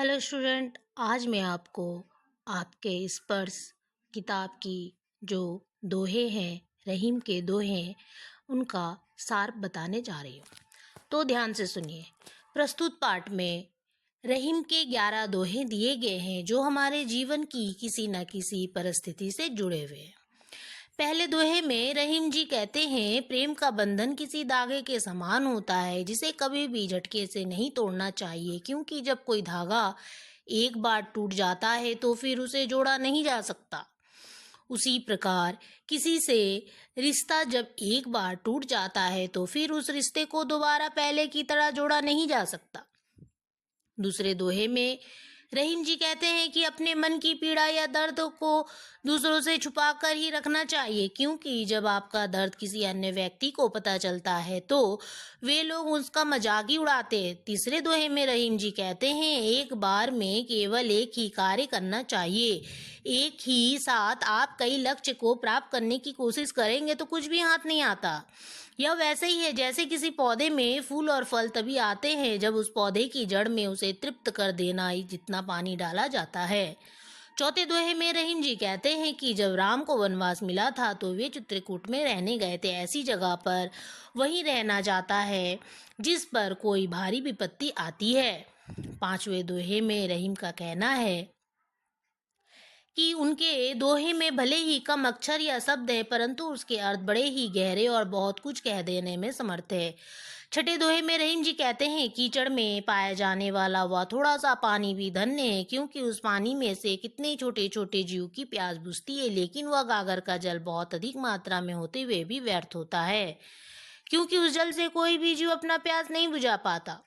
Hello student, आज मैं आपको आपके स्पर्श किताब की जो दोहे हैं, रहीम के दोहे, उनका सार बताने जा रही हूँ। तो ध्यान से सुनिए। प्रस्तुत पाठ में रहीम के 11 दोहे दिए गए हैं जो हमारे जीवन की किसी न किसी परिस्थिति से जुड़े हुए हैं। पहले दोहे में रहीम जी कहते हैं, प्रेम का बंधन किसी धागे के समान होता है जिसे कभी भी झटके से नहीं तोड़ना चाहिए, क्योंकि जब कोई धागा एक बार टूट जाता है तो फिर उसे जोड़ा नहीं जा सकता। उसी प्रकार किसी से रिश्ता जब एक बार टूट जाता है तो फिर उस रिश्ते को दोबारा पहले की तरह जोड़ा नहीं जा सकता। दूसरे दोहे में रहीम जी कहते हैं कि अपने मन की पीड़ा या दर्द को दूसरों से छुपा कर ही रखना चाहिए, क्योंकि जब आपका दर्द किसी अन्य व्यक्ति को पता चलता है तो वे लोग उसका मजाक ही उड़ाते हैं। तीसरे दोहे में रहीम जी कहते हैं, एक बार में केवल एक ही कार्य करना चाहिए। एक ही साथ आप कई लक्ष्य को प्राप्त करने की कोशिश करेंगे तो कुछ भी हाथ नहीं आता। यह वैसे ही है जैसे किसी पौधे में फूल और फल तभी आते हैं जब उस पौधे की जड़ में उसे तृप्त कर देना ही जितना पानी डाला जाता है। चौथे दोहे में रहीम जी कहते हैं कि जब राम को वनवास मिला था तो वे चित्रकूट में रहने गए थे। ऐसी जगह पर वही रहना जाता है जिस पर कोई भारी विपत्ति आती है। पांचवें दोहे में रहीम का कहना है कि उनके दोहे में भले ही कम अक्षर या शब्द है, परंतु उसके अर्थ बड़े ही गहरे और बहुत कुछ कह देने में समर्थ है। छठे दोहे में रहीम जी कहते हैं, कीचड़ में पाया जाने वाला वह थोड़ा सा पानी भी धन्य है, क्योंकि उस पानी में से कितने छोटे छोटे जीव की प्यास बुझती है, लेकिन वह गागर का जल बहुत अधिक मात्रा में होते हुए भी व्यर्थ होता है, क्योंकि उस जल से कोई भी जीव अपना प्यास नहीं बुझा पाता।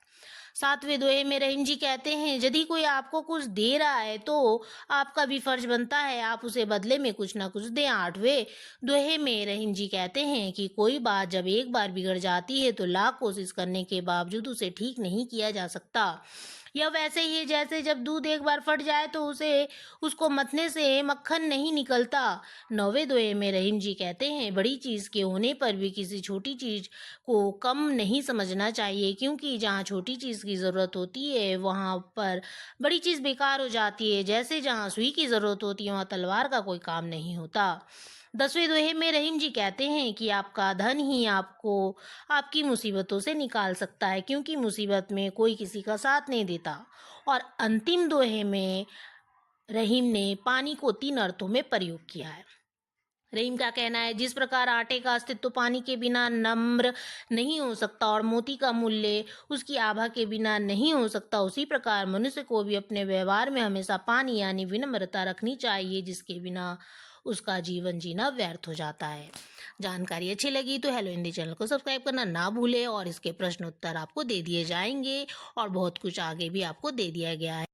सातवें दोहे में रहीम जी कहते हैं, यदि कोई आपको कुछ दे रहा है तो आपका भी फर्ज बनता है आप उसे बदले में कुछ ना कुछ दें। आठवें दोहे में रहीम जी कहते हैं कि कोई बात जब एक बार बिगड़ जाती है तो लाख कोशिश करने के बावजूद उसे ठीक नहीं किया जा सकता। यह वैसे ही है जैसे जब दूध एक बार फट जाए तो उसको मथने से मक्खन नहीं निकलता। नौवें दोहे में रहीम जी कहते हैं, बड़ी चीज के होने पर भी किसी छोटी चीज को कम नहीं समझना चाहिए, क्योंकि जहाँ छोटी चीज की जरूरत होती है वहां पर बड़ी चीज बेकार हो जाती है। जैसे जहाँ सुई की जरूरत होती है वहां तलवार का कोई काम नहीं होता। 10वें दोहे में रहीम जी कहते हैं कि आपका धन ही आपको आपकी मुसीबतों से निकाल सकता है, क्योंकि मुसीबत में कोई किसी का साथ नहीं देता। और अंतिम दोहे में रहीम ने पानी को 3 अर्थों में प्रयोग किया है। रहीम का कहना है, जिस प्रकार आटे का अस्तित्व पानी के बिना नम्र नहीं हो सकता और मोती का मूल्य उसकी आभा के बिना नहीं हो सकता, उसी प्रकार मनुष्य को भी अपने व्यवहार में हमेशा पानी यानी विनम्रता रखनी चाहिए, जिसके बिना उसका जीवन जीना व्यर्थ हो जाता है। जानकारी अच्छी लगी तो हेलो हिंदी चैनल को सब्सक्राइब करना ना भूले, और इसके प्रश्न उत्तर आपको दे दिए जाएंगे और बहुत कुछ आगे भी आपको दे दिया गया है।